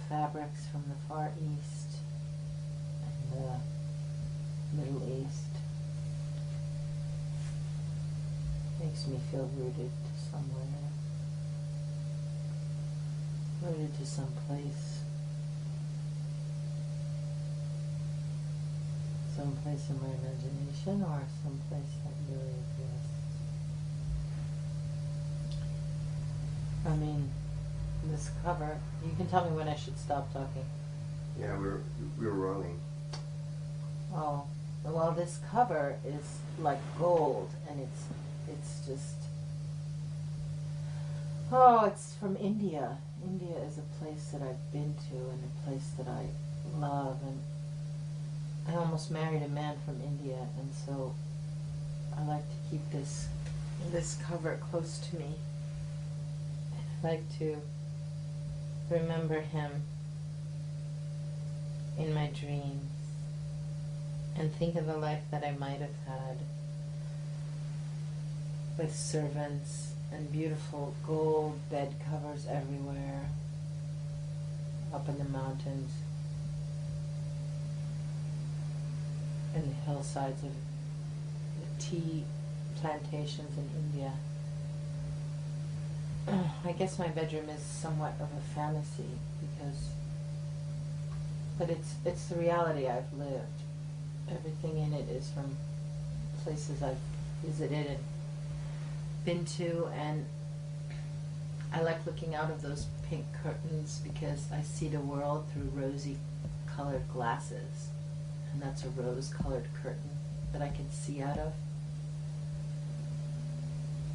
fabrics from the Far East and the Middle East. Makes me feel rooted to somewhere. Rooted to some place. Some place in my imagination or some place that really exists. I mean, this cover, you can tell me when I should stop talking. Yeah, we were running. Oh, well, this cover is like gold, and it's just, oh, it's from India. India is a place that I've been to and a place that I love, and I almost married a man from India, and so I like to keep this cover close to me. I like to remember him in my dreams and think of the life that I might have had with servants and beautiful gold bed covers everywhere up in the mountains and the hillsides of the tea plantations in India. I guess my bedroom is somewhat of a fantasy but it's the reality I've lived. Everything in it is from places I've visited and been to, and I like looking out of those pink curtains because I see the world through rosy colored glasses, and that's a rose colored curtain that I can see out of,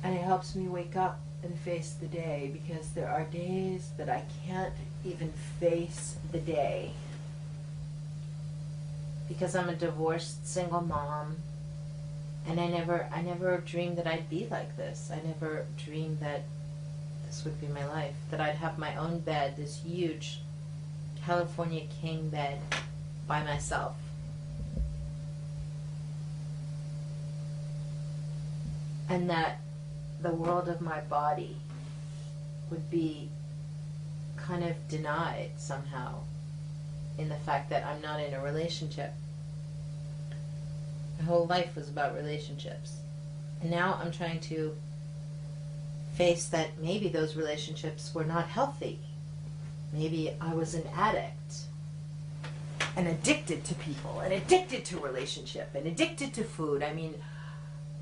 and it helps me wake up and face the day, because there are days that I can't even face the day because I'm a divorced single mom, and I never dreamed that I'd be like this. I never dreamed that this would be my life, that I'd have my own bed, this huge California king bed by myself. And that the world of my body would be kind of denied somehow in the fact that I'm not in a relationship. My whole life was about relationships. And now I'm trying to face that maybe those relationships were not healthy. Maybe I was an addict and addicted to people and addicted to relationship and addicted to food. I mean,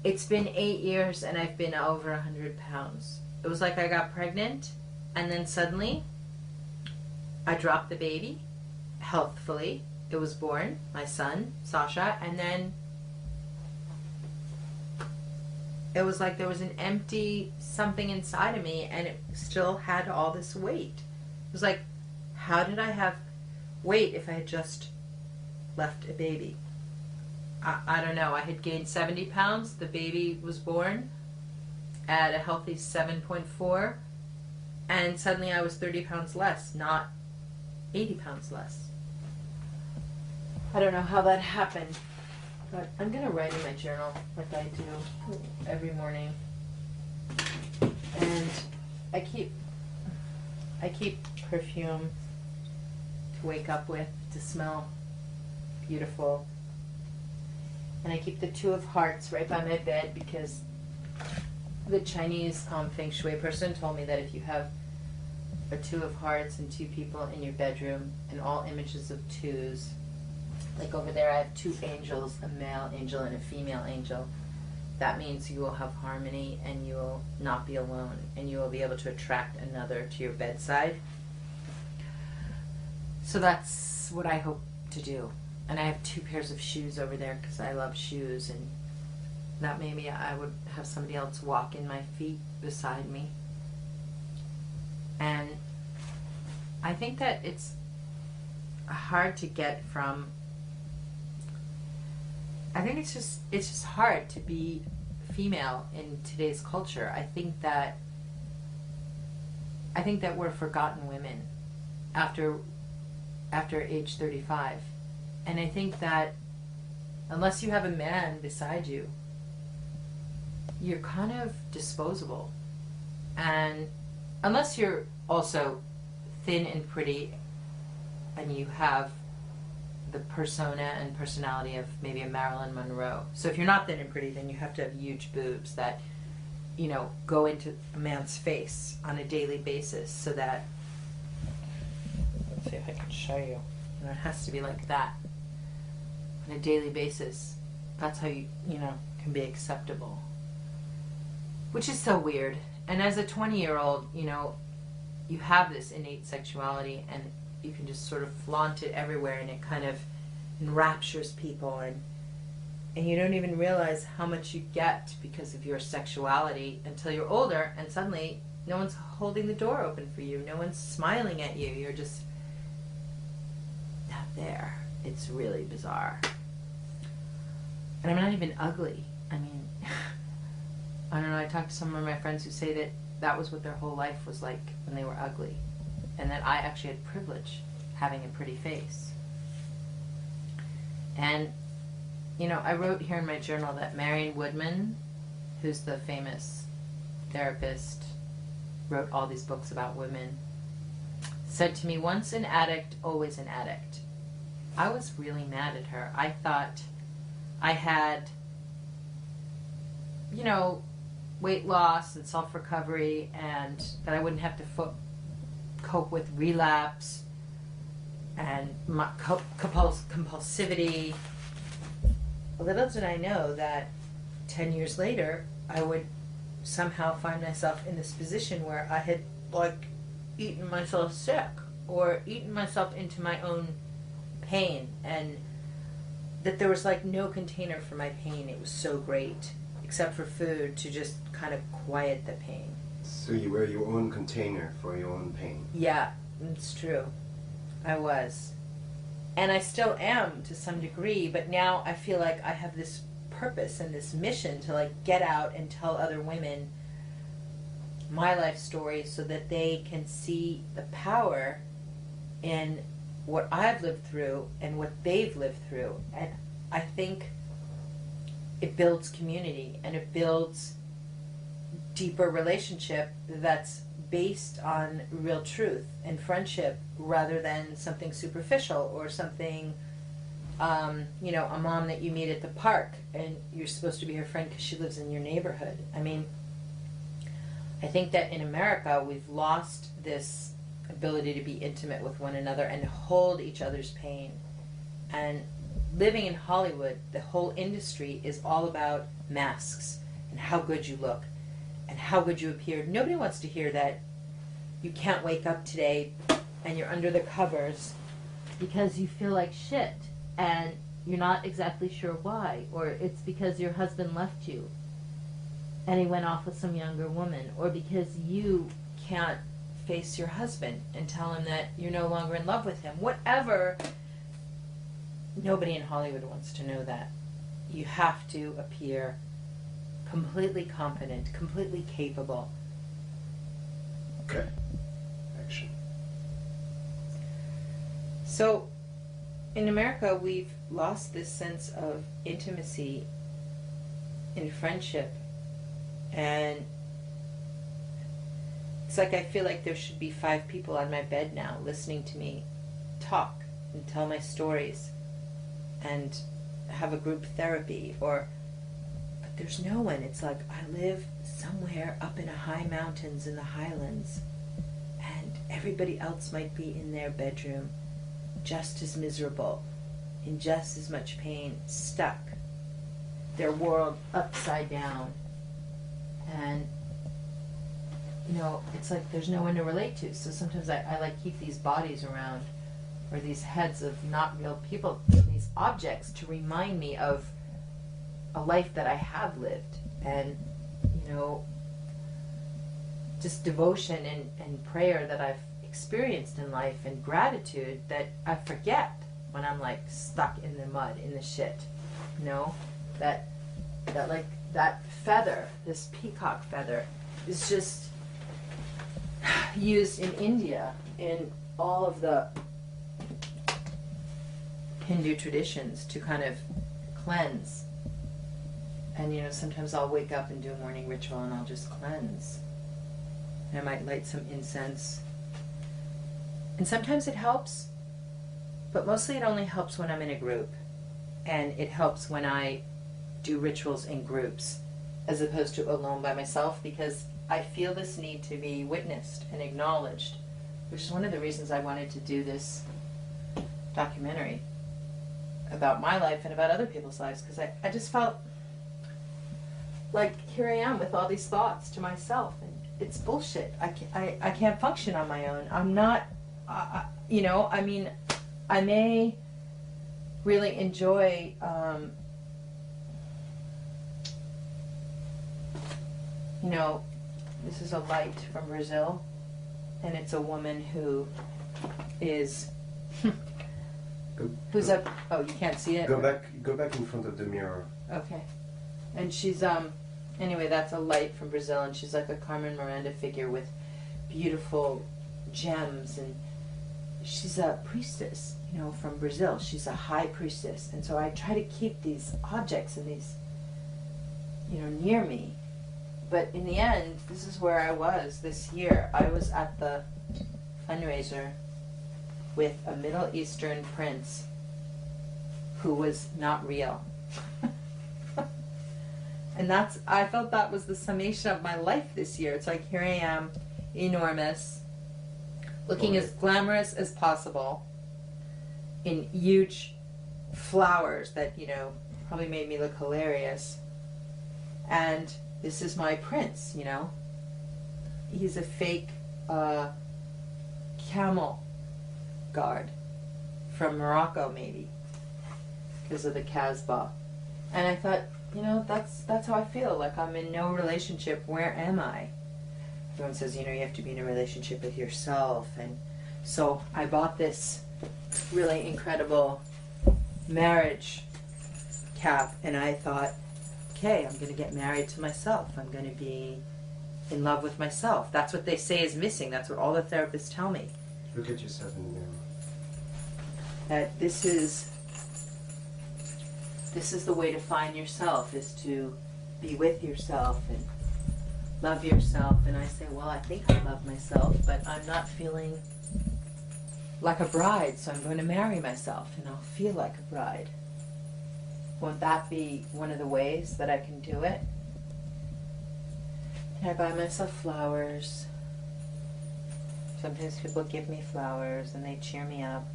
it's been 8 years and I've been over 100 pounds. It was like I got pregnant and then suddenly I dropped the baby healthfully. It was born, my son, Sasha, and then it was like there was an empty something inside of me and it still had all this weight. It was like, how did I have weight if I had just left a baby? I don't know. I had gained 70 pounds. The baby was born at a healthy 7.4. And suddenly I was 30 pounds less, not 80 pounds less. I don't know how that happened. But I'm going to write in my journal like I do every morning. And I keep perfume to wake up with, to smell beautiful. And I keep the Two of Hearts right by my bed because the Chinese Feng Shui person told me that if you have a Two of Hearts and two people in your bedroom and all images of twos, like over there I have two angels, a male angel and a female angel, that means you will have harmony and you will not be alone and you will be able to attract another to your bedside. So that's what I hope to do. And I have 2 pairs of shoes over there because I love shoes, and that maybe I would have somebody else walk in my feet beside me. And I think that it's hard to get from, I think it's just hard to be female in today's culture. I think that we're forgotten women after age 35. And I think that unless you have a man beside you, you're kind of disposable. And unless you're also thin and pretty and you have the persona and personality of maybe a Marilyn Monroe. So if you're not thin and pretty, then you have to have huge boobs that, you know, go into a man's face on a daily basis so that, let's see if I can show you. You know, it has to be like that on a daily basis. That's how you know, can be acceptable. Which is so weird. And as a 20-year-old, you know, you have this innate sexuality and you can just sort of flaunt it everywhere, and it kind of enraptures people, and you don't even realize how much you get because of your sexuality until you're older, and suddenly no one's holding the door open for you, no one's smiling at you, you're just not there. It's really bizarre. And I'm not even ugly. I mean, I don't know, I talked to some of my friends who say that that was what their whole life was like when they were ugly, and that I actually had privilege having a pretty face. And, you know, I wrote here in my journal that Marion Woodman, who's the famous therapist, wrote all these books about women, said to me, once an addict, always an addict. I was really mad at her. I thought I had, you know, weight loss and self-recovery, and that I wouldn't have to cope with relapse and my compulsivity. Little did I know that 10 years later I would somehow find myself in this position where I had, like, eaten myself sick or eaten myself into my own pain, and that there was like no container for my pain. It was so great, except for food, to just kind of quiet the pain. So you were your own container for your own pain. Yeah, it's true. I was. And I still am to some degree, but now I feel like I have this purpose and this mission to, like, get out and tell other women my life story so that they can see the power in what I've lived through and what they've lived through. And I think it builds community, and it builds deeper relationship that's based on real truth and friendship rather than something superficial or something, you know, a mom that you meet at the park and you're supposed to be her friend because she lives in your neighborhood. I mean, I think that in America we've lost this ability to be intimate with one another and hold each other's pain. And living in Hollywood, the whole industry is all about masks and how good you look and how good you appear. Nobody wants to hear that you can't wake up today and you're under the covers because you feel like shit and you're not exactly sure why, or it's because your husband left you and he went off with some younger woman, or because you can't face your husband and tell him that you're no longer in love with him. Whatever. Nobody in Hollywood wants to know that. You have to appear completely competent, completely capable. Okay. Action. So, in America, we've lost this sense of intimacy in friendship, and it's like I feel like there should be 5 people on my bed now listening to me talk and tell my stories and have a group therapy, but there's no one. It's like I live somewhere up in the high mountains in the highlands, and everybody else might be in their bedroom just as miserable, in just as much pain, stuck, their world upside down. And, you know, it's like there's no one to relate to. So sometimes I like keep these bodies around, or these heads of not real people, these objects, to remind me of a life that I have lived, and, you know, just devotion and prayer that I've experienced in life, and gratitude that I forget when I'm, like, stuck in the mud, in the shit. You know, that like that feather, this peacock feather, is just used in India in all of the Hindu traditions to kind of cleanse. And, you know, sometimes I'll wake up and do a morning ritual and I'll just cleanse. And I might light some incense. And sometimes it helps, But mostly it only helps when I'm in a group. And it helps when I do rituals in groups as opposed to alone by myself, because I feel this need to be witnessed and acknowledged, which is one of the reasons I wanted to do this documentary about my life and about other people's lives, because I just felt like here I am with all these thoughts to myself, and it's bullshit. I can't function on my own. I'm not, you know, I mean, I may really enjoy you know, this is a light from Brazil, and it's a woman who is who's up. Oh, you can't see it? Go back in front of the mirror. Okay. And she's anyway, that's a light from Brazil, and she's like a Carmen Miranda figure with beautiful gems, and she's a priestess, you know, from Brazil. She's a high priestess, and so I try to keep these objects and these, you know, near me. But in the end, this is where I was this year. I was at the fundraiser with a Middle Eastern prince who was not real. And I felt that was the summation of my life this year. It's like, here I am, enormous, looking as glamorous as possible, in huge flowers that, you know, probably made me look hilarious. And this is my prince, you know. He's a fake camel guard from Morocco, maybe, because of the Casbah. And I thought, you know, that's how I feel. Like I'm in no relationship. Where am I? Everyone says, you know, you have to be in a relationship with yourself. And so I bought this really incredible marriage cap, and I thought, okay, I'm going to get married to myself. I'm going to be in love with myself. That's what they say is missing. That's what all the therapists tell me. Look at yourself in the mirror. That this is the way to find yourself, is to be with yourself and love yourself. And I say, well, I think I love myself, but I'm not feeling like a bride, so I'm going to marry myself, and I'll feel like a bride. Won't that be one of the ways that I can do it? And I buy myself flowers. Sometimes people give me flowers and they cheer me up,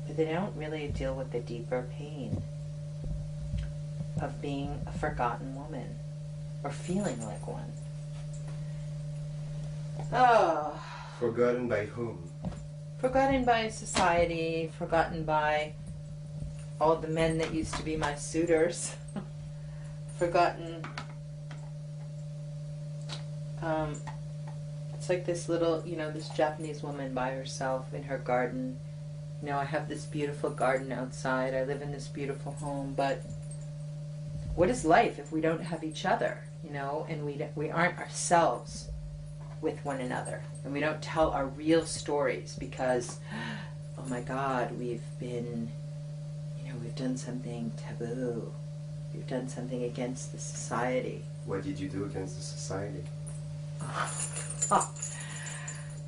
but they don't really deal with the deeper pain of being a forgotten woman or feeling like one. Oh. Forgotten by whom? Forgotten by society, forgotten by all the men that used to be my suitors. Forgotten. It's like this little, you know, this Japanese woman by herself in her garden. You know, I have this beautiful garden outside. I live in this beautiful home, but what is life if we don't have each other, you know, and we aren't ourselves with one another, and we don't tell our real stories because, oh my God, we've been, you know, we've done something taboo. We've done something against the society. What did you do against the society?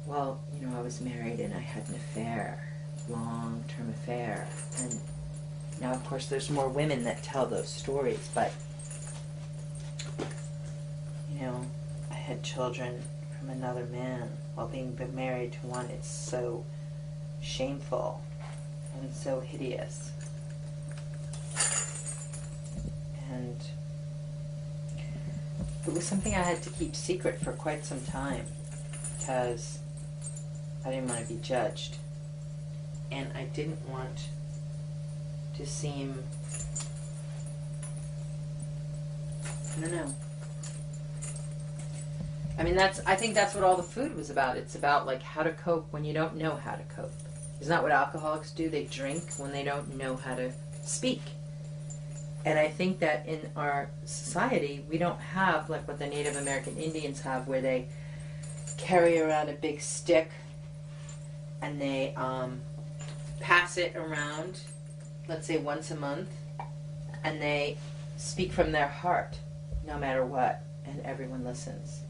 Well, you know, I was married and I had an affair, long-term affair, and now, of course, there's more women that tell those stories, but, you know, I had children from another man while being married to one. It's so shameful and so hideous. And it was something I had to keep secret for quite some time because I didn't want to be judged. And I didn't want to seem, I don't know. I mean, I think that's what all the food was about. It's about, like, how to cope when you don't know how to cope. Isn't that what alcoholics do? They drink when they don't know how to speak. And I think that in our society, we don't have, like, what the Native American Indians have, where they carry around a big stick and they pass it around, let's say once a month, and they speak from their heart, no matter what, and everyone listens.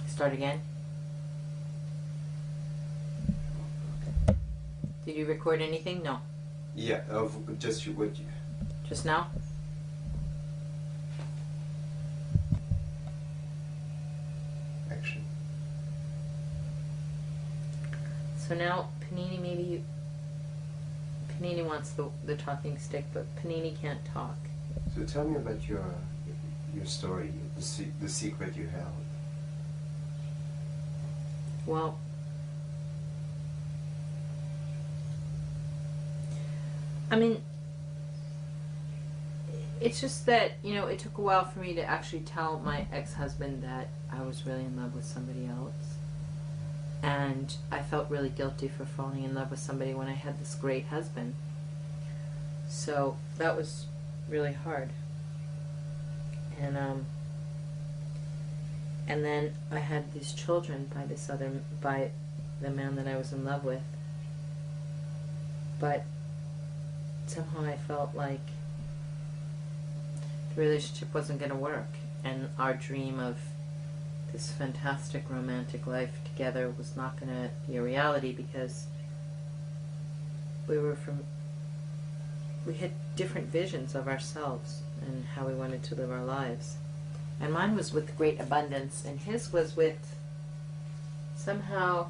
Start again. Did you record anything? No. Yeah, of just what you. Just now? Action. So now, Panini, Panini wants the talking stick, but Panini can't talk. So tell me about your story, the secret you held. Well, I mean, it's just that, it took a while for me to actually tell my ex-husband that I was really in love with somebody else. And I felt really guilty for falling in love with somebody when I had this great husband. So that was really hard. And then I had these children by the man that I was in love with. But somehow I felt like the relationship wasn't going to work, and our dream of this fantastic romantic life together was not going to be a reality, because we had different visions of ourselves and how we wanted to live our lives. And mine was with great abundance, and his was with somehow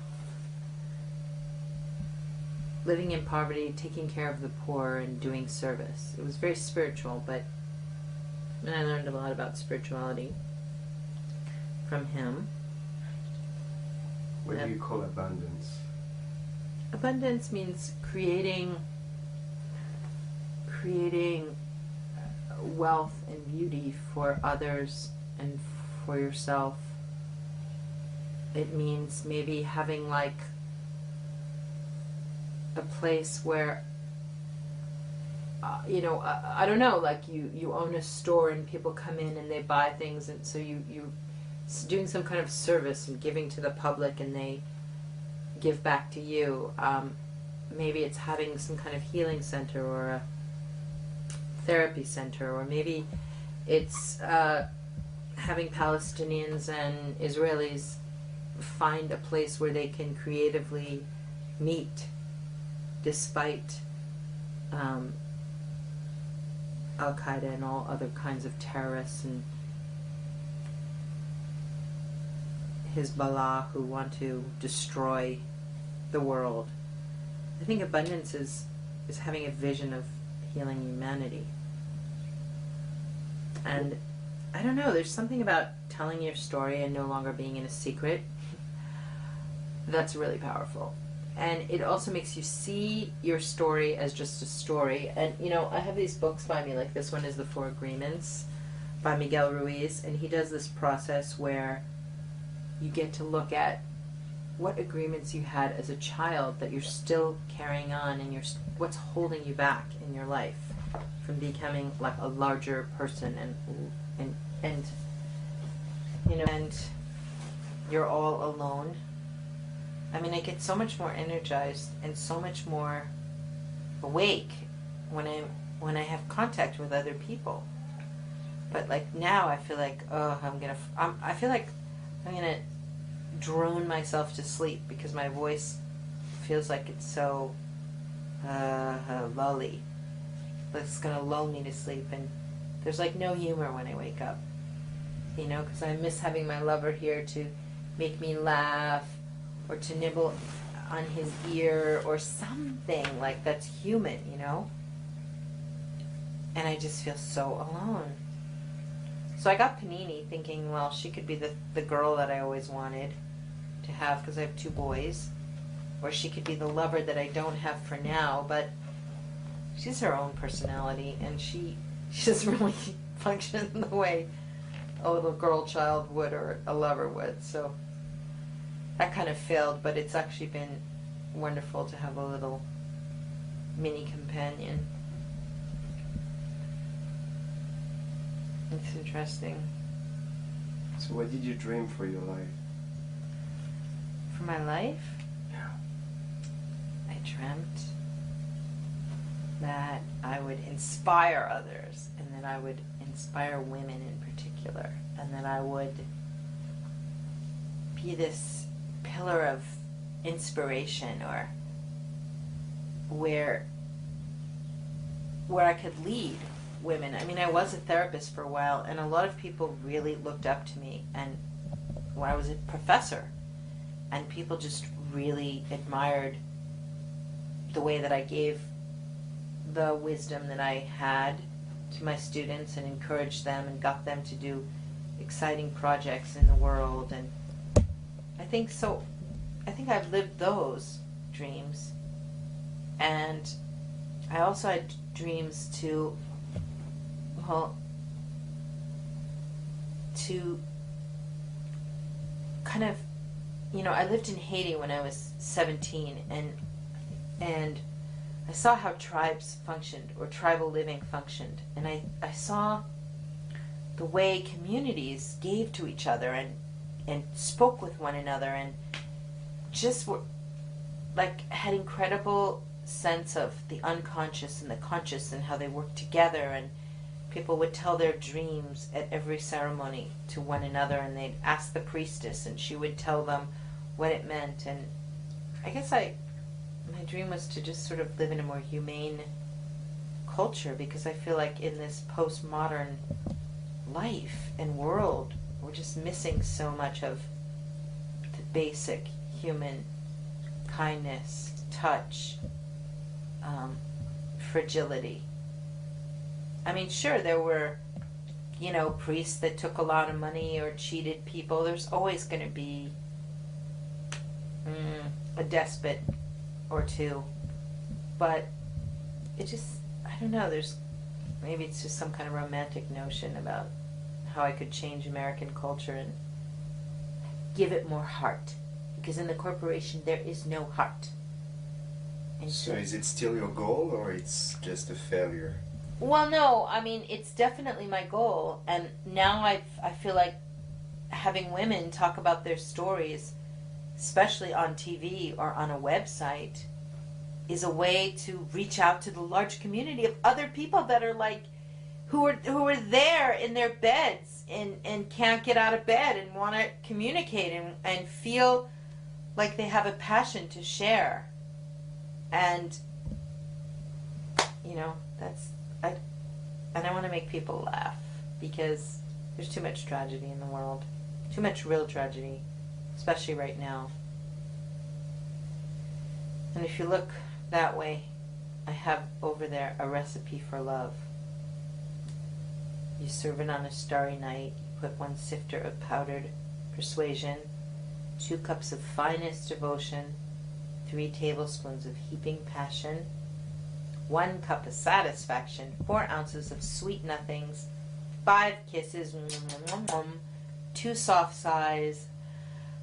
living in poverty, taking care of the poor, and doing service. It was very spiritual, but I learned a lot about spirituality from him. What do you call abundance? Abundance means creating wealth and beauty for others and for yourself. It means maybe having like a place where I don't know, like you own a store and people come in and they buy things, and so you doing some kind of service and giving to the public, and they give back to you. Maybe it's having some kind of healing center or a therapy center, or maybe it's having Palestinians and Israelis find a place where they can creatively meet despite Al-Qaeda and all other kinds of terrorists and Hezbollah who want to destroy the world. I think abundance is having a vision of healing humanity. And I don't know, there's something about telling your story and no longer being in a secret that's really powerful. And it also makes you see your story as just a story. And, I have these books by me, like this one is The Four Agreements by Miguel Ruiz, and he does this process where you get to look at what agreements you had as a child that you're still carrying on, and what's holding you back in your life from becoming like a larger person, and you're all alone. I mean, I get so much more energized and so much more awake when I have contact with other people. But like now, I feel like I feel like I'm gonna drone myself to sleep because my voice feels like it's so lully. It's gonna lull me to sleep, and there's like no humor when I wake up. Because I miss having my lover here to make me laugh, or to nibble on his ear, or something like that's human, And I just feel so alone. So I got Panini thinking, well, she could be the girl that I always wanted to have because I have 2 boys. Or she could be the lover that I don't have for now, but she's her own personality, and she doesn't really function the way a little girl child would or a lover would. So that kind of failed, but it's actually been wonderful to have a little mini companion. It's interesting. So what did you dream for your life? For my life? Yeah. I dreamt that I would inspire others, and that I would inspire women in particular, and that I would be this pillar of inspiration, or where I could lead women. I mean, I was a therapist for a while, and a lot of people really looked up to me. And when I was a professor, and people just really admired the way that I gave the wisdom that I had to my students and encouraged them and got them to do exciting projects in the world. And I think I've lived those dreams. And I also had dreams to kind of, I lived in Haiti when I was 17, and I saw how tribes functioned, or tribal living functioned, and I saw the way communities gave to each other and spoke with one another, and just were like had incredible sense of the unconscious and the conscious and how they worked together. And people would tell their dreams at every ceremony to one another, and they'd ask the priestess and she would tell them what it meant. And I guess my dream was to just sort of live in a more humane culture, because I feel like in this postmodern life and world, we're just missing so much of the basic human kindness, touch, fragility. I mean, sure, there were, priests that took a lot of money or cheated people. There's always going to be a despot or two. But it just, I don't know, maybe it's just some kind of romantic notion about how I could change American culture and give it more heart. Because in the corporation, there is no heart. And so is it still your goal, or it's just a failure? Well, no, I mean, it's definitely my goal. And now I feel like having women talk about their stories, especially on TV or on a website, is a way to reach out to the large community of other people that are like, who are there in their beds and can't get out of bed and want to communicate and feel like they have a passion to share. And I want to make people laugh, because there's too much tragedy in the world, too much real tragedy, especially right now. And if you look that way, I have over there a recipe for love. You serve it on a starry night. You put 1 sifter of powdered persuasion, 2 cups of finest devotion, 3 tablespoons of heaping passion, 1 cup of satisfaction, 4 ounces of sweet nothings, 5 kisses, 2 soft sighs,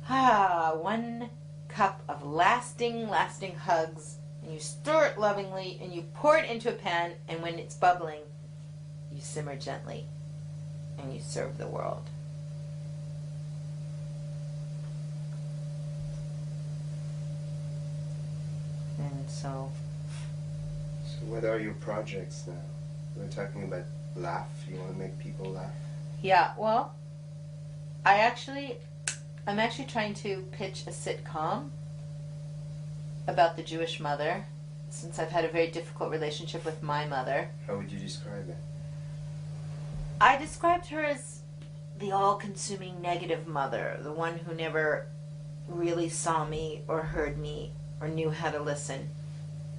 1 cup of lasting hugs, and you stir it lovingly, and you pour it into a pan, and when it's bubbling, you simmer gently, and you serve the world. And so what are your projects now? We're talking about laugh. You want to make people laugh? Yeah, well, I'm actually trying to pitch a sitcom about the Jewish mother, since I've had a very difficult relationship with my mother. How would you describe it? I described her as the all-consuming negative mother, the one who never really saw me or heard me or knew how to listen.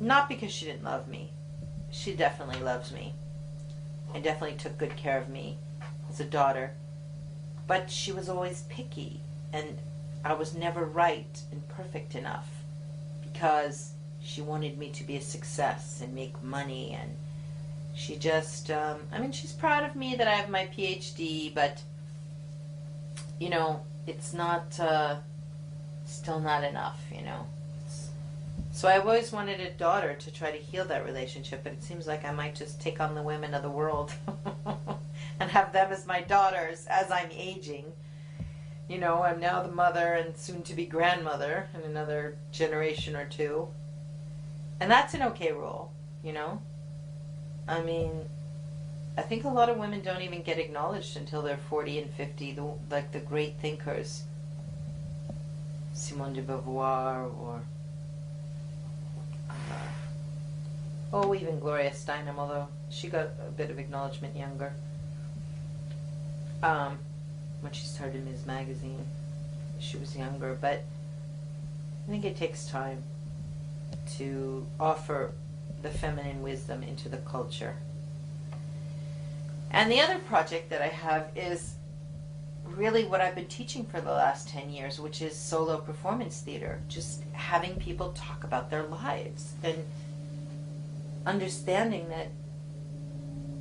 Not because she didn't love me. She definitely loves me and definitely took good care of me as a daughter. But she was always picky, and I was never right and perfect enough, because she wanted me to be a success and make money. And she just, she's proud of me that I have my PhD, but, it's not, still not enough, So I've always wanted a daughter to try to heal that relationship, but it seems like I might just take on the women of the world and have them as my daughters as I'm aging. I'm now the mother and soon to be grandmother in another generation or two. And that's an okay role, I think a lot of women don't even get acknowledged until they're 40 and 50, like the great thinkers, Simone de Beauvoir or Oh, even Gloria Steinem, although she got a bit of acknowledgement younger. When she started Ms. Magazine, she was younger, but I think it takes time to offer the feminine wisdom into the culture. And the other project that I have is really what I've been teaching for the last 10 years, which is solo performance theater. Just having people talk about their lives and understanding that,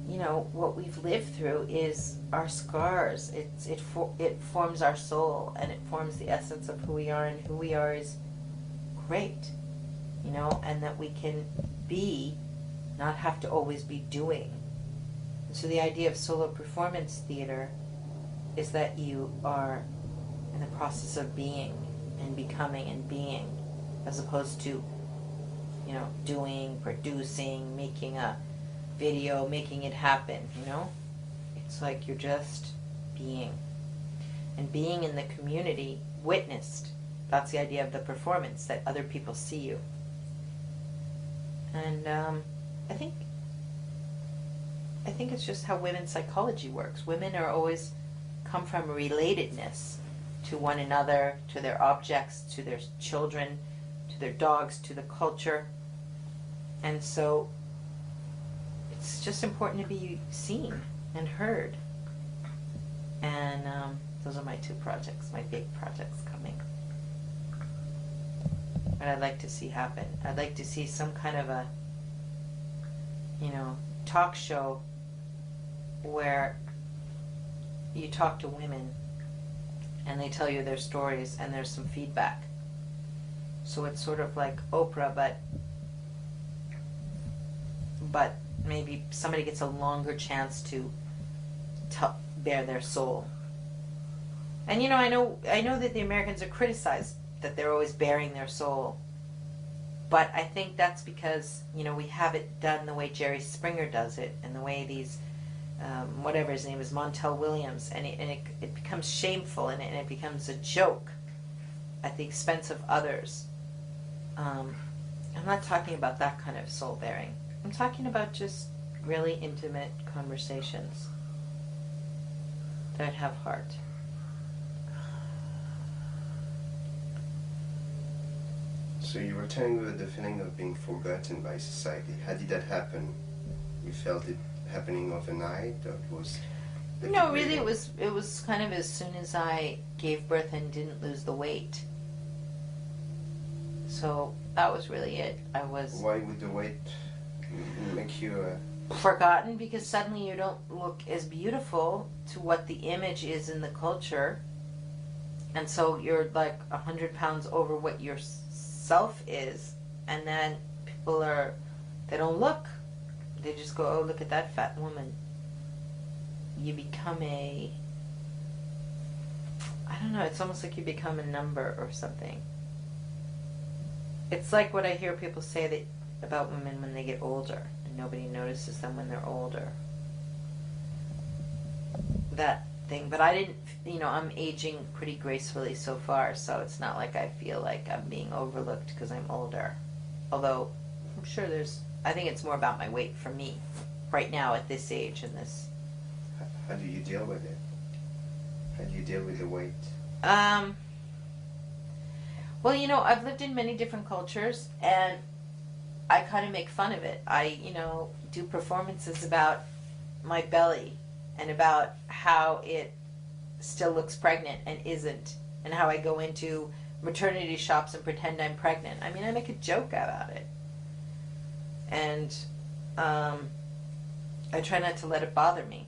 you know, what we've lived through is our scars. It forms our soul, and it forms the essence of who we are, and who we are is great, you know, and that we can be, not have to always be doing. And so the idea of solo performance theater is that you are in the process of being and becoming and being, as opposed to, you know, doing, producing, making a video, making it happen, you know? It's like you're just being. And being in the community, witnessed. That's the idea of the performance, that other people see you. And I think it's just how women's psychology works. Women are always come from relatedness to one another, to their objects, to their children, to their dogs, to the culture. And so it's just important to be seen and heard. And those are my two projects, my big projects coming. What I'd like to see happen. I'd like to see some kind of a, you know, talk show where you talk to women and they tell you their stories and there's some feedback. So it's sort of like Oprah, but maybe somebody gets a longer chance to bare their soul. And you know, I know that the Americans are criticized that they're always bearing their soul. But I think that's because, you know, we have it done the way Jerry Springer does it, and the way these, whatever his name is, Montel Williams, and it becomes shameful, and it becomes a joke at the expense of others. I'm not talking about that kind of soul bearing. I'm talking about just really intimate conversations that have heart. So you were telling me the feeling of being forgotten by society. How did that happen? You felt it happening overnight, or it was? No, really, it was kind of as soon as I gave birth and didn't lose the weight. So that was really it. I was. Why would the weight make you? Forgotten, because suddenly you don't look as beautiful to what the image is in the culture, and so you're like 100 pounds over what your self is, and then people they don't look. They just go, oh, look at that fat woman. You become I don't know, it's almost like you become a number or something. It's like what I hear people say that about women when they get older, and nobody notices them when they're older. That thing. But I didn't, you know, I'm aging pretty gracefully so far, so it's not like I feel like I'm being overlooked because I'm older. Although, I'm sure I think it's more about my weight for me, right now at this age and this. How do you deal with it? How do you deal with the weight? Well, you know, I've lived in many different cultures, and I kind of make fun of it. I, you know, do performances about my belly and about how it still looks pregnant and isn't, and how I go into maternity shops and pretend I'm pregnant. I mean, I make a joke about it. And I try not to let it bother me.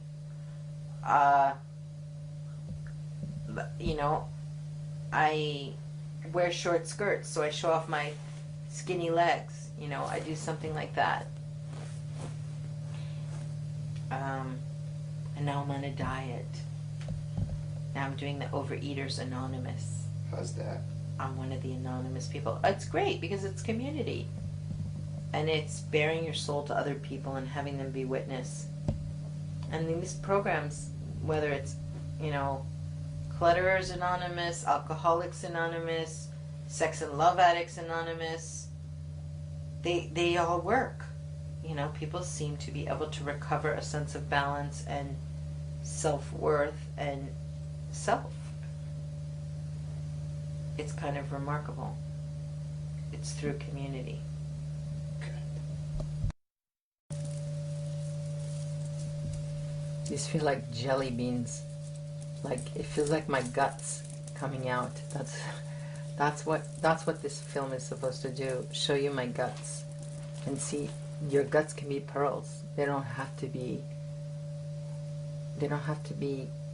You know, I wear short skirts, so I show off my skinny legs. You know, I do something like that. And now I'm on a diet. Now I'm doing the Overeaters Anonymous. How's that? I'm one of the anonymous people. It's great because it's community. And it's bearing your soul to other people and having them be witness. And these programs, whether it's, you know, Clutterers Anonymous, Alcoholics Anonymous, Sex and Love Addicts Anonymous, they all work. you know, people seem to be able to recover a sense of balance and self-worth and self. It's kind of remarkable. It's through community. These feel like jelly beans. Like, it feels like my guts coming out. That's what this film is supposed to do. Show you my guts. And see, your guts can be pearls. They don't have to be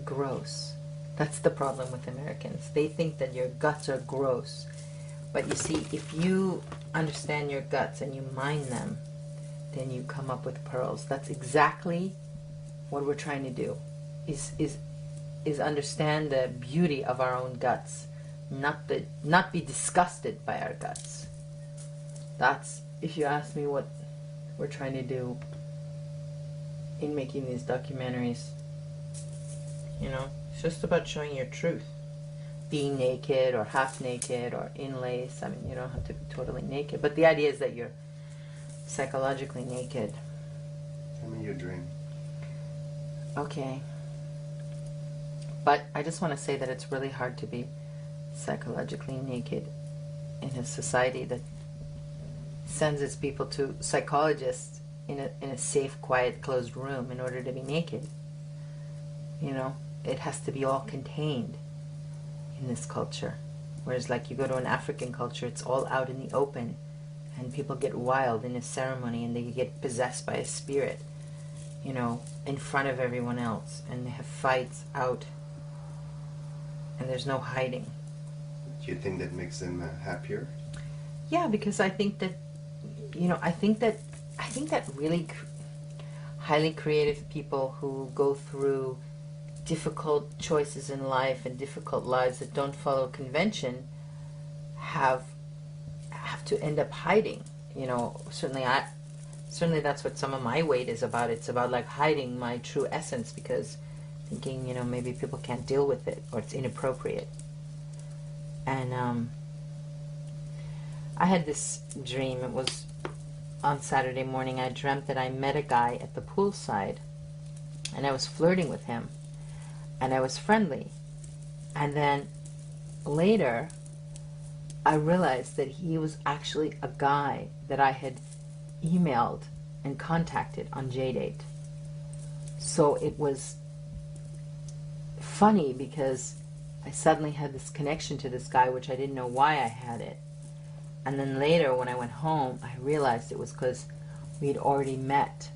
gross. That's the problem with Americans. They think that your guts are gross. But you see, if you understand your guts and you mine them, then you come up with pearls. That's exactly what we're trying to do. Is understand the beauty of our own guts, not be disgusted by our guts. That's, if you ask me, what we're trying to do in making these documentaries. You know, it's just about showing your truth. Being naked or half naked or in lace. I mean, you don't have to be totally naked, but the idea is that you're psychologically naked. Tell me your dream. Okay. But I just want to say that it's really hard to be psychologically naked in a society that sends its people to psychologists in a safe, quiet, closed room in order to be naked. You know, it has to be all contained in this culture. Whereas like you go to an African culture, it's all out in the open, and people get wild in a ceremony and they get possessed by a spirit, you know, in front of everyone else, and they have fights out, and there's no hiding. Do you think that makes them happier? Yeah, because I think that, you know, I think that really highly creative people who go through difficult choices in life and difficult lives that don't follow convention have to end up hiding. You know, certainly that's what some of my weight is about. It's about like hiding my true essence because thinking, you know, maybe people can't deal with it or it's inappropriate. And I had this dream. It was on Saturday morning. I dreamt that I met a guy at the poolside and I was flirting with him and I was friendly. And then later I realized that he was actually a guy that I had emailed and contacted on JDate. So it was funny because I suddenly had this connection to this guy, which I didn't know why I had it. And then later when I went home, I realized it was because we had already met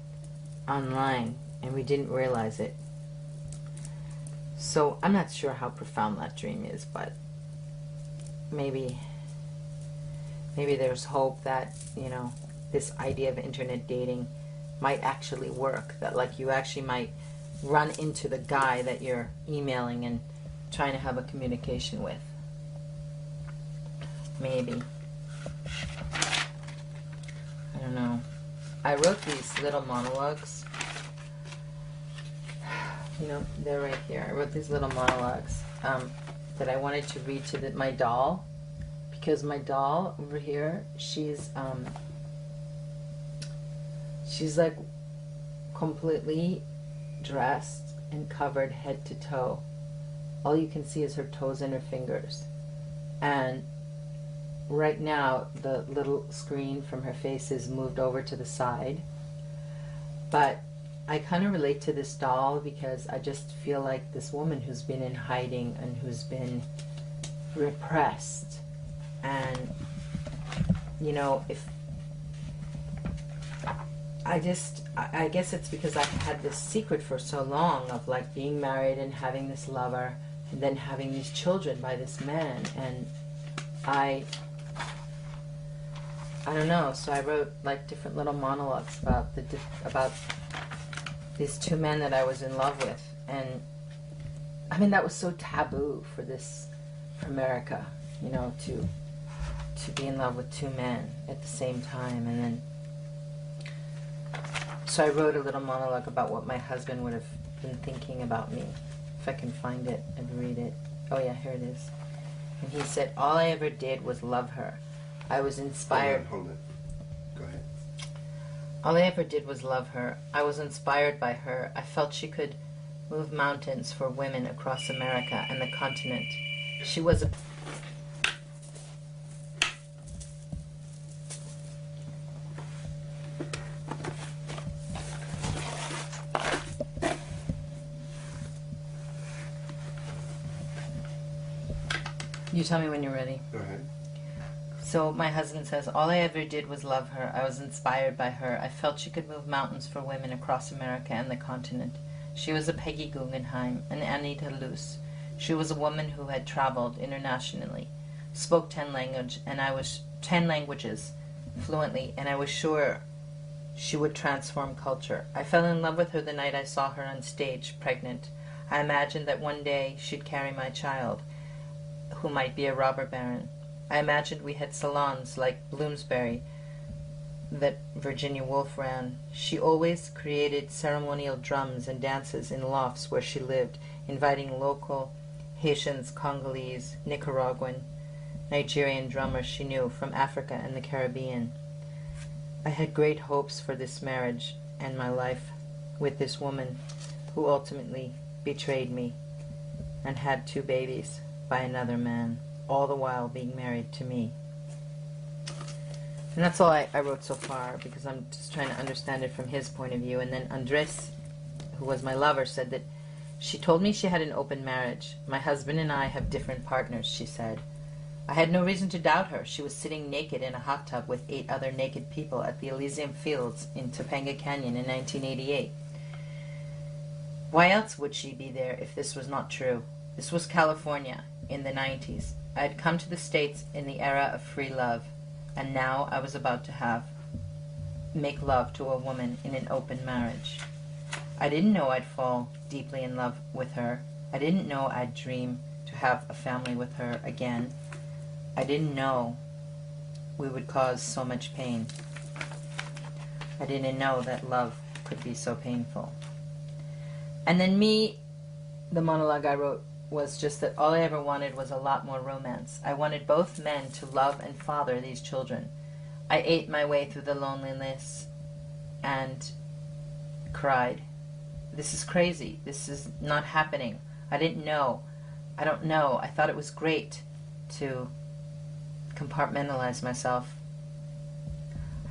online and we didn't realize it. So I'm not sure how profound that dream is, but maybe there's hope that, you know, this idea of internet dating might actually work. That like you actually might run into the guy that you're emailing and trying to have a communication with. Maybe. I don't know. I wrote these little monologues. You know, they're right here. I wrote these little monologues that I wanted to read to my doll, because my doll over here, she's like completely dressed and covered head to toe. All you can see is her toes and her fingers. And right now, the little screen from her face is moved over to the side. But I kind of relate to this doll because I just feel like this woman who's been in hiding and who's been repressed. And, you know, if I guess it's because I had this secret for so long of like being married and having this lover and then having these children by this man, and I don't know. So I wrote like different little monologues about these two men that I was in love with, and I mean that was so taboo for America, you know, to be in love with two men at the same time. And then so I wrote a little monologue about what my husband would have been thinking about me. If I can find it and read it. Oh yeah, here it is. And he said, "All I ever did was love her. I was inspired." Hold on. Go ahead. All I ever did was love her. I was inspired by her. I felt she could move mountains for women across America and the continent. She was a... You tell me when you're ready. Go ahead. So my husband says, all I ever did was love her. I was inspired by her. I felt she could move mountains for women across America and the continent. She was a Peggy Guggenheim, an Anita Luce. She was a woman who had traveled internationally, spoke 10 languages fluently, and I was sure she would transform culture. I fell in love with her the night I saw her on stage, pregnant. I imagined that one day she'd carry my child, who might be a robber baron. I imagined we had salons like Bloomsbury that Virginia Woolf ran. She always created ceremonial drums and dances in lofts where she lived, inviting local Haitians, Congolese, Nicaraguan, Nigerian drummers she knew from Africa and the Caribbean. I had great hopes for this marriage and my life with this woman who ultimately betrayed me and had 2 babies by another man, all the while being married to me. And that's all I wrote so far, because I'm just trying to understand it from his point of view. And then Andres, who was my lover, said that she told me she had an open marriage. My husband and I have different partners, she said. I had no reason to doubt her. She was sitting naked in a hot tub with 8 other naked people at the Elysium Fields in Topanga Canyon in 1988. Why else would she be there if this was not true? This was California in the 90s. I had come to the States in the era of free love, and now I was about to make love to a woman in an open marriage. I didn't know I'd fall deeply in love with her. I didn't know I'd dream to have a family with her again. I didn't know we would cause so much pain. I didn't know that love could be so painful. And then the monologue I wrote was just that all I ever wanted was a lot more romance. I wanted both men to love and father these children. I ate my way through the loneliness and cried. This is crazy. This is not happening. I didn't know. I don't know. I thought it was great to compartmentalize myself.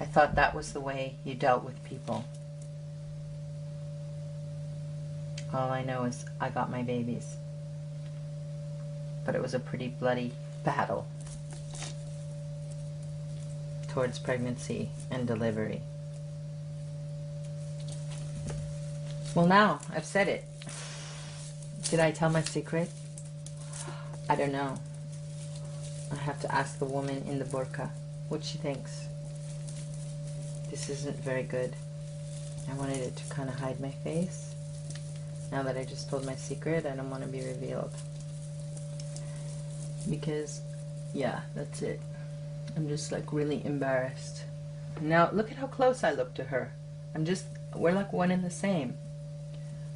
I thought that was the way you dealt with people. All I know is I got my babies. But it was a pretty bloody battle towards pregnancy and delivery. Well, now I've said it. Did I tell my secret? I don't know. I have to ask the woman in the burqa what she thinks. This isn't very good. I wanted it to kind of hide my face. Now that I just told my secret, I don't want to be revealed. Because, yeah, that's it. I'm just like really embarrassed. Now, look at how close I look to her. We're like one and the same.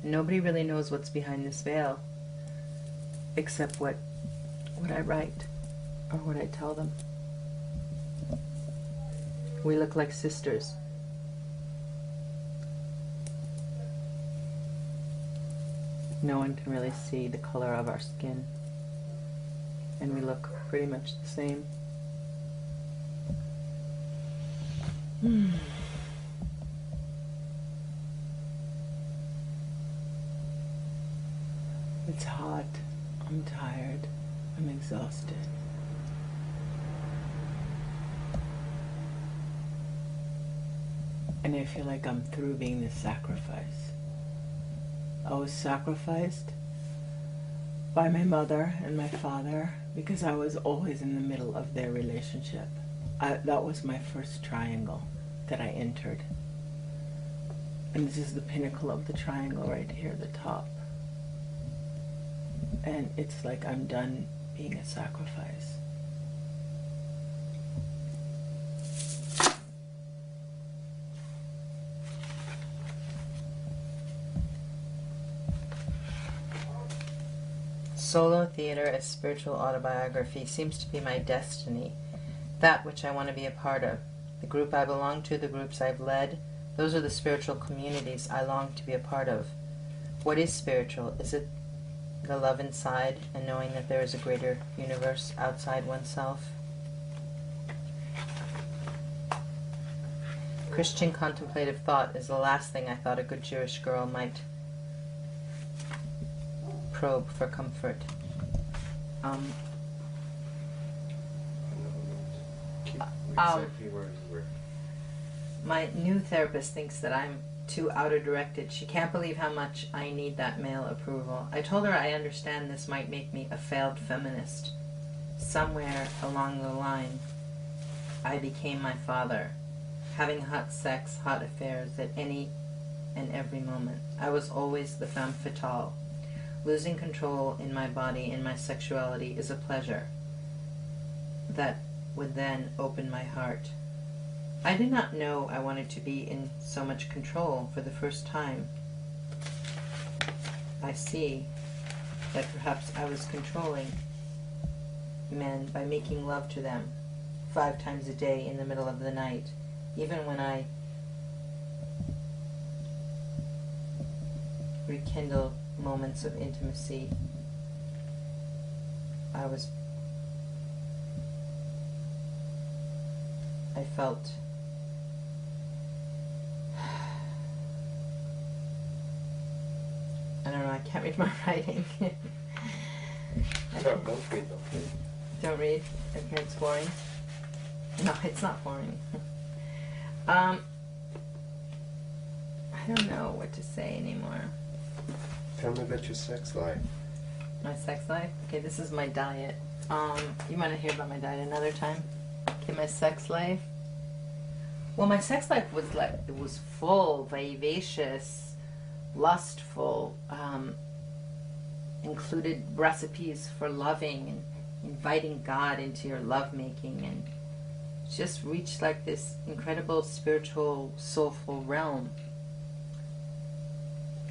Nobody really knows what's behind this veil. Except what I write. Or what I tell them. We look like sisters. No one can really see the color of our skin. And we look pretty much the same. It's hot. I'm tired. I'm exhausted. And I feel like I'm through being the sacrifice. I was sacrificed by my mother and my father because I was always in the middle of their relationship. That was my first triangle that I entered. And this is the pinnacle of the triangle right here at the top. And it's like I'm done being a sacrifice. Solo theater as spiritual autobiography seems to be my destiny, that which I want to be a part of. The group I belong to, the groups I've led, Those are the spiritual communities I long to be a part of. What is spiritual? Is it the love inside and knowing that there is a greater universe outside oneself? Christian contemplative thought is the last thing I thought a good Jewish girl might probe for comfort. Exactly where you were. My new therapist thinks that I'm too outer-directed. She can't believe how much I need that male approval. I told her I understand this might make me a failed feminist. Somewhere along the line, I became my father, having hot sex, hot affairs at any and every moment. I was always the femme fatale. Losing control in my body and my sexuality is a pleasure that would then open my heart. I did not know I wanted to be in so much control for the first time. I see that perhaps I was controlling men by making love to them 5 times a day in the middle of the night, even when I rekindled moments of intimacy. I felt I don't know, I can't read my writing. Don't read. Don't read? Okay, it's boring. No, it's not boring. I don't know what to say anymore. Tell me about your sex life. My sex life? Okay, this is my diet. You want to hear about my diet another time? Okay, my sex life. Well, my sex life was it was full, vivacious, lustful, included recipes for loving and inviting God into your lovemaking, and just reached like this incredible spiritual, soulful realm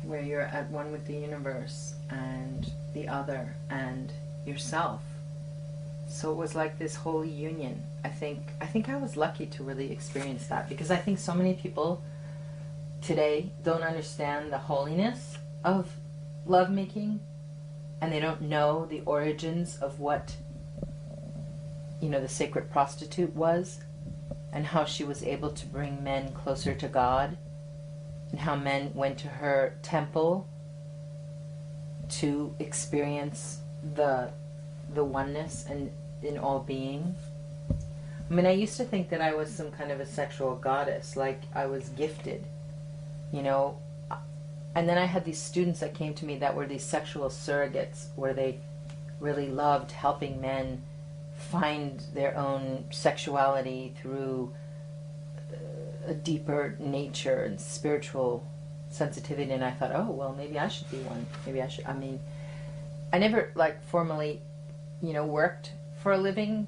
where you're at one with the universe and the other and yourself. So it was like this holy union. I think I was lucky to really experience that, because I think so many people today don't understand the holiness of lovemaking, and they don't know the origins of what, the sacred prostitute was, and how she was able to bring men closer to God, and how men went to her temple to experience the oneness and in all being. I mean, I used to think that I was some kind of a sexual goddess, like I was gifted, and then I had these students that came to me that were these sexual surrogates, where they really loved helping men find their own sexuality through a deeper nature and spiritual sensitivity. And I thought, oh, well, maybe I should be one. Maybe I should. I mean, I never formally, worked for a living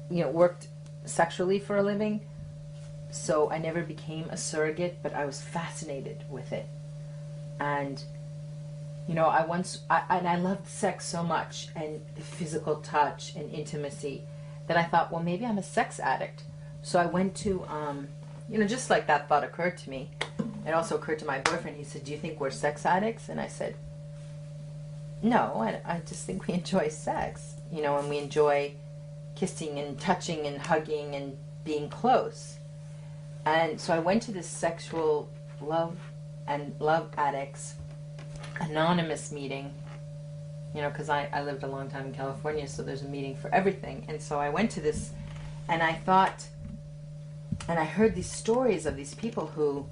worked sexually for a living. So I never became a surrogate, but I was fascinated with it. And, I loved sex so much, and physical touch and intimacy, that I thought, well, maybe I'm a sex addict. So I went to, just like that thought occurred to me. It also occurred to my boyfriend. He said, do you think we're sex addicts? And I said, no, I just think we enjoy sex, and we enjoy kissing and touching and hugging and being close. And so I went to this sexual love addicts anonymous meeting, because I lived a long time in California, so there's a meeting for everything. And so I went to this, and I thought, and I heard these stories of these people who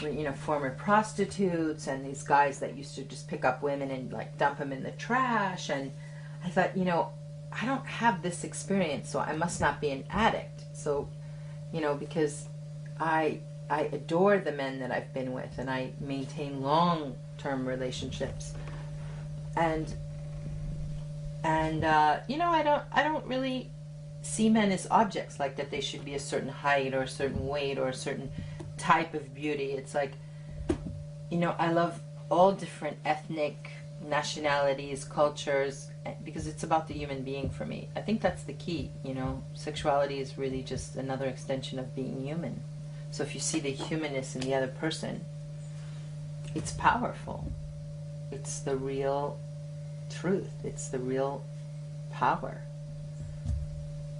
were, former prostitutes, and these guys that used to just pick up women and dump them in the trash. And I thought, I don't have this experience, so I must not be an addict. So, because I adore the men that I've been with, and I maintain long-term relationships, and I don't really see men as objects, like that they should be a certain height or a certain weight or a certain type of beauty. It's like, I love all different ethnic nationalities, cultures, because it's about the human being for me. I think that's the key. Sexuality is really just another extension of being human. So if you see the humanness in the other person, it's powerful. It's the real truth. It's the real power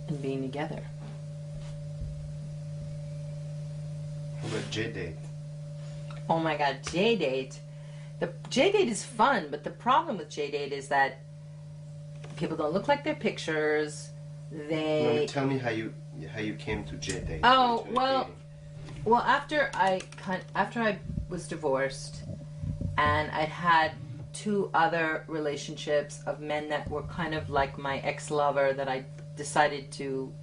in being together. How about J-Date? Oh my God, J-Date. The J-Date is fun, but the problem with J-Date is that people don't look like their pictures. No, tell me how you came to J-Date. Oh, well, after I was divorced, and I'd had 2 other relationships of men that were kind of like my ex-lover that I decided to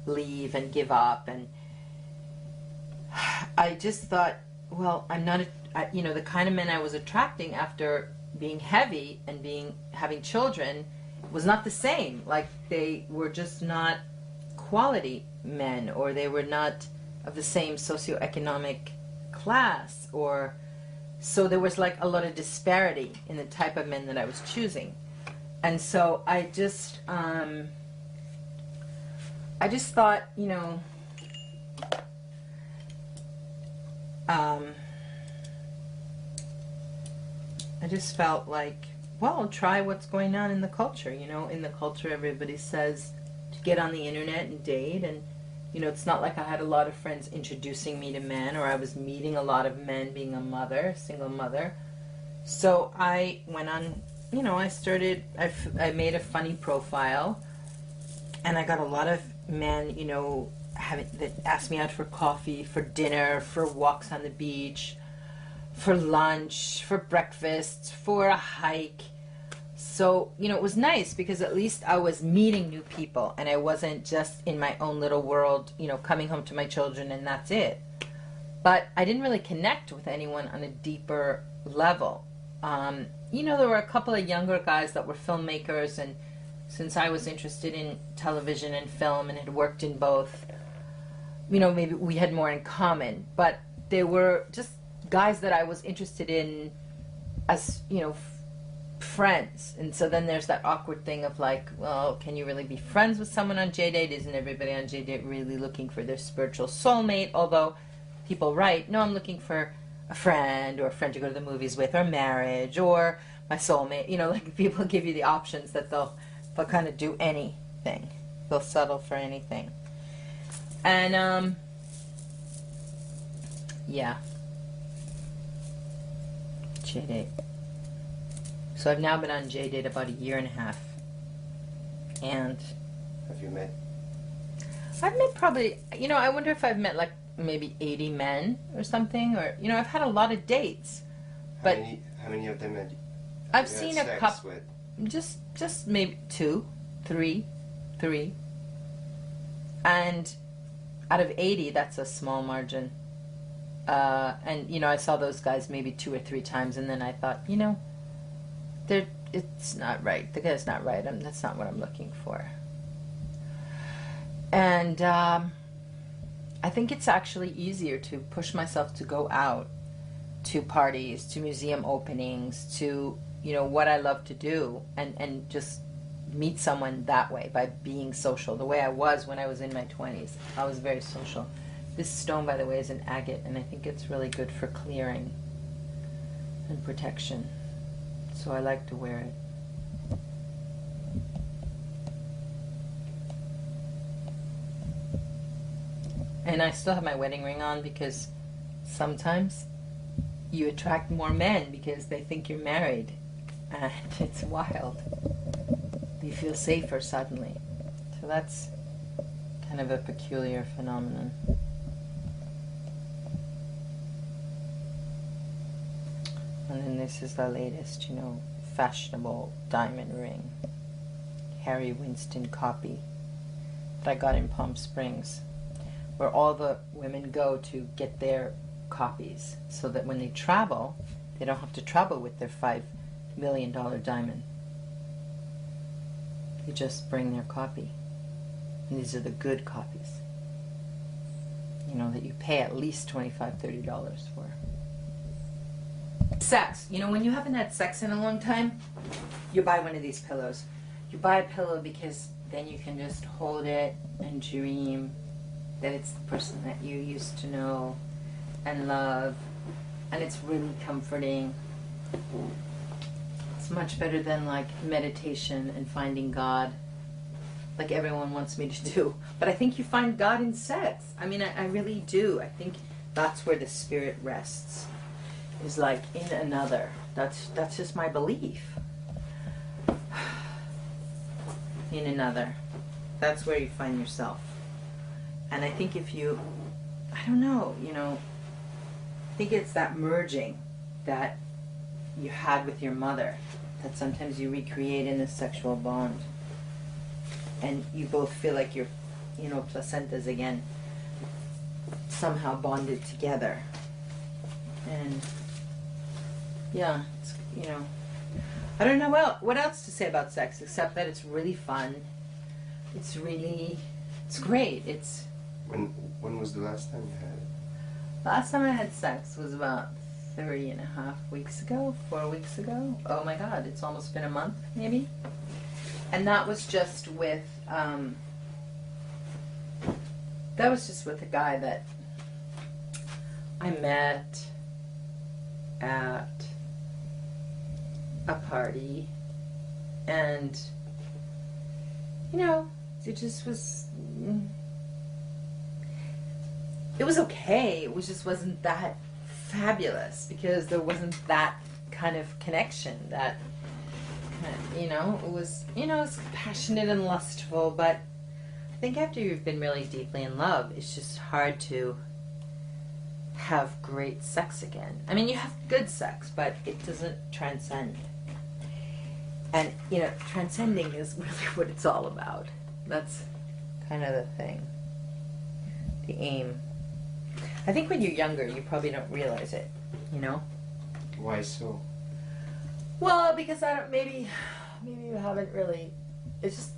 leave and give up, and I just thought, well, I'm not, the kind of men I was attracting after being heavy and having children was not the same. Like, they were just not quality men, or they were not of the same socioeconomic class, or so there was like a lot of disparity in the type of men that I was choosing. And so I just thought, I just felt like, well, try what's going on in the culture. In the culture, everybody says to get on the internet and date, and it's not like I had a lot of friends introducing me to men, or I was meeting a lot of men being a single mother. So I went on, I made a funny profile, and I got a lot of men, that asked me out for coffee, for dinner, for walks on the beach, for lunch, for breakfast, for a hike. So, it was nice because at least I was meeting new people, and I wasn't just in my own little world, coming home to my children and that's it. But I didn't really connect with anyone on a deeper level. There were a couple of younger guys that were filmmakers, and since I was interested in television and film and had worked in both, maybe we had more in common. But they were just guys that I was interested in as, friends. And so then there's that awkward thing of like, well, can you really be friends with someone on J-Date? Isn't everybody on J-Date really looking for their spiritual soulmate? Although people write, no, I'm looking for a friend, or a friend to go to the movies with, or marriage, or my soulmate. Like, people give you the options that they'll kind of do anything. They'll settle for anything. And, yeah. J-Date. So I've now been on J-Date about 1.5 years. And have you met? I've met probably, I wonder if I've met like maybe 80 men or something, or, I've had a lot of dates. But how many of them I've seen a couple, just maybe 2, 3. And out of 80, that's a small margin. And, I saw those guys maybe 2 or 3 times, and then I thought, it's not right. The guy's not right. That's not what I'm looking for. And I think it's actually easier to push myself to go out to parties, to museum openings, to, what I love to do, and just meet someone that way, by being social, the way I was when I was in my 20s. I was very social. This stone, by the way, is an agate, and I think it's really good for clearing and protection. So I like to wear it. And I still have my wedding ring on because sometimes you attract more men because they think you're married. And it's wild. You feel safer suddenly. So that's kind of a peculiar phenomenon. And then this is the latest, fashionable diamond ring. Harry Winston copy that I got in Palm Springs, where all the women go to get their copies so that when they travel, they don't have to travel with their $5 million diamond. They just bring their copy. And these are the good copies. That you pay at least $25, $30 for. Sex. When you haven't had sex in a long time, you buy one of these pillows. You buy a pillow because then you can just hold it and dream that it's the person that you used to know and love, and it's really comforting. It's much better than like meditation and finding God, like everyone wants me to do. But I think you find God in sex. I mean, I really do. I think that's where the spirit rests, is like in another. That's just my belief. In another. That's where you find yourself. And I think if you, I don't know, I think it's that merging that you had with your mother that sometimes you recreate in a sexual bond. And you both feel like you're, placentas again, somehow bonded together. And yeah, it's, I don't know what else to say about sex except that it's really fun. It's great. It's When was the last time you had it? last time I had sex was about 3.5 weeks ago, 4 weeks ago. Oh my God, it's almost been a month, maybe. And that was just with a guy that I met at a party, and it just was, it was okay. It just wasn't that fabulous because there wasn't that kind of connection, that it was, it was passionate and lustful, but I think after you've been really deeply in love, it's just hard to have great sex again. I mean, you have good sex, but it doesn't transcend. And, transcending is really what it's all about. That's kind of the thing, the aim. I think when you're younger, you probably don't realize it, Why so? Well, because maybe you haven't really, it's just,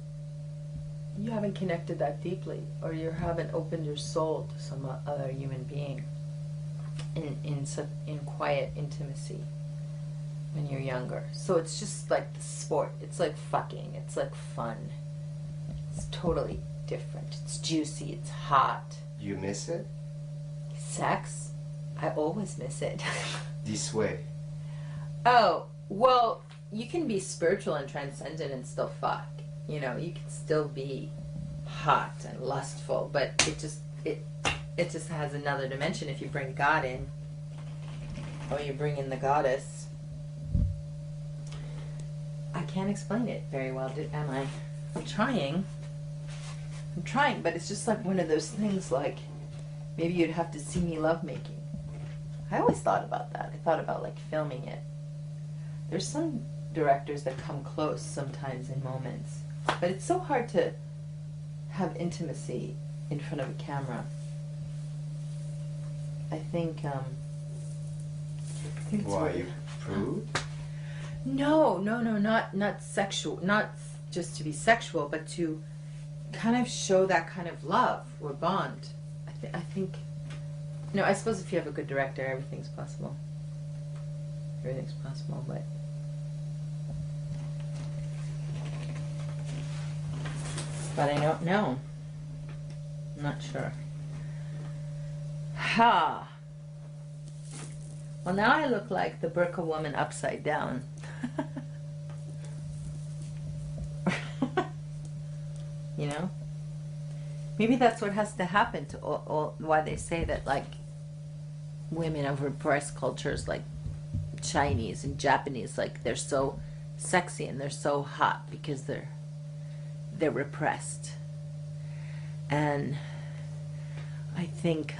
you haven't connected that deeply, or you haven't opened your soul to some other human being in quiet intimacy when you're younger. So it's just like the sport. It's like fucking. It's like fun. It's totally different. It's juicy. It's hot. You miss it? Sex? I always miss it. This way. Oh, well, you can be spiritual and transcendent and still fuck. You can still be hot and lustful, but it just has another dimension if you bring God in, or you bring in the goddess. I can't explain it very well, am I? I'm trying, but it's just like one of those things, like maybe you'd have to see me lovemaking. I always thought about that. I thought about like filming it. There's some directors that come close sometimes in moments, but it's so hard to have intimacy in front of a camera. I think it's Why, really, you prude? No, not sexual, not just to be sexual, but to kind of show that kind of love or bond. I think, I suppose if you have a good director, everything's possible. Everything's possible, but I don't know. I'm not sure. Ha! Well, now I look like the burqa woman upside down. Maybe that's what has to happen to why they say that, like, women of repressed cultures, like Chinese and Japanese, like, they're so sexy and they're so hot because they're repressed. And I think,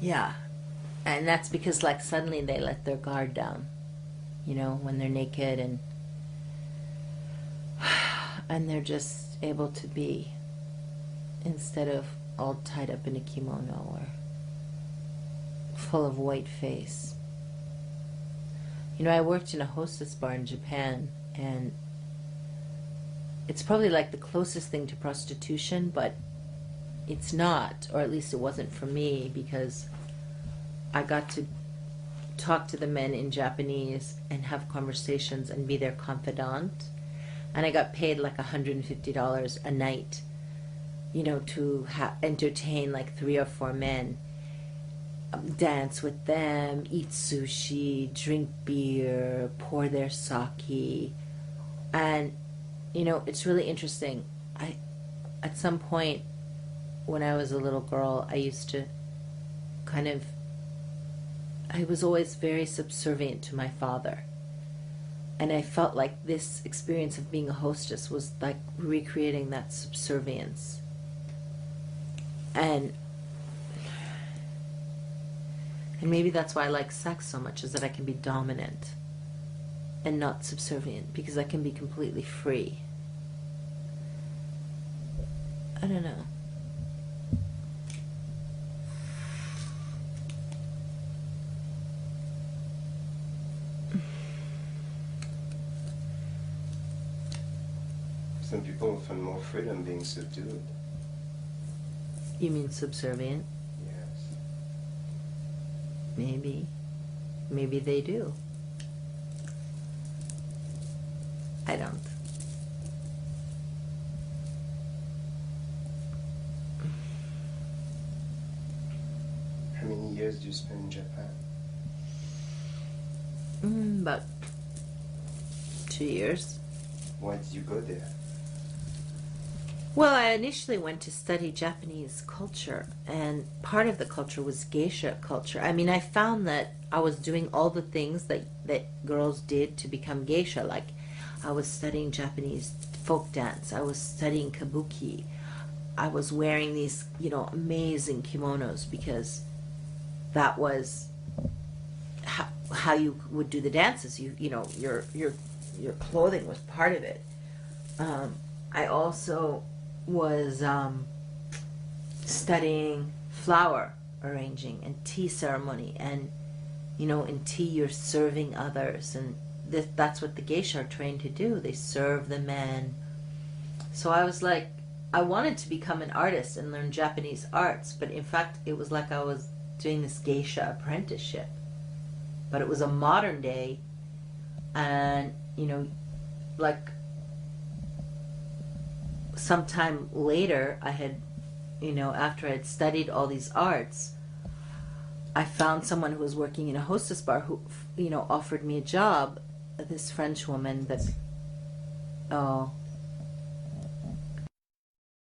yeah, and that's because, like, suddenly they let their guard down, when they're naked, and they're just able to be, instead of all tied up in a kimono or full of white face. I worked in a hostess bar in Japan, and it's probably like the closest thing to prostitution, but it's not, or at least it wasn't for me, because I got to talk to the men in Japanese and have conversations and be their confidant. And I got paid like $150 a night to entertain like 3 or 4 men, dance with them, eat sushi, drink beer, pour their sake. And, it's really interesting. At some point when I was a little girl, I used to I was always very subservient to my father. And I felt like this experience of being a hostess was like recreating that subservience. And maybe that's why I like sex so much, is that I can be dominant and not subservient, because I can be completely free. I don't know. Some people find more freedom being subdued. You mean subservient? Yes. Maybe. Maybe they do. I don't. How many years do you spend in Japan? About 2 years. Why did you go there? Well, I initially went to study Japanese culture, and part of the culture was geisha culture. I mean, I found that I was doing all the things that girls did to become geisha. Like, I was studying Japanese folk dance. I was studying kabuki. I was wearing these, amazing kimonos, because that was how you would do the dances. Your clothing was part of it. I also was studying flower arranging and tea ceremony, and in tea you're serving others, and that's what the geisha are trained to do. They serve the men. So I was like, I wanted to become an artist and learn Japanese arts, but in fact it was like I was doing this geisha apprenticeship, but it was a modern day. And like sometime later, I had, after I had studied all these arts, I found someone who was working in a hostess bar who, offered me a job. This French woman that,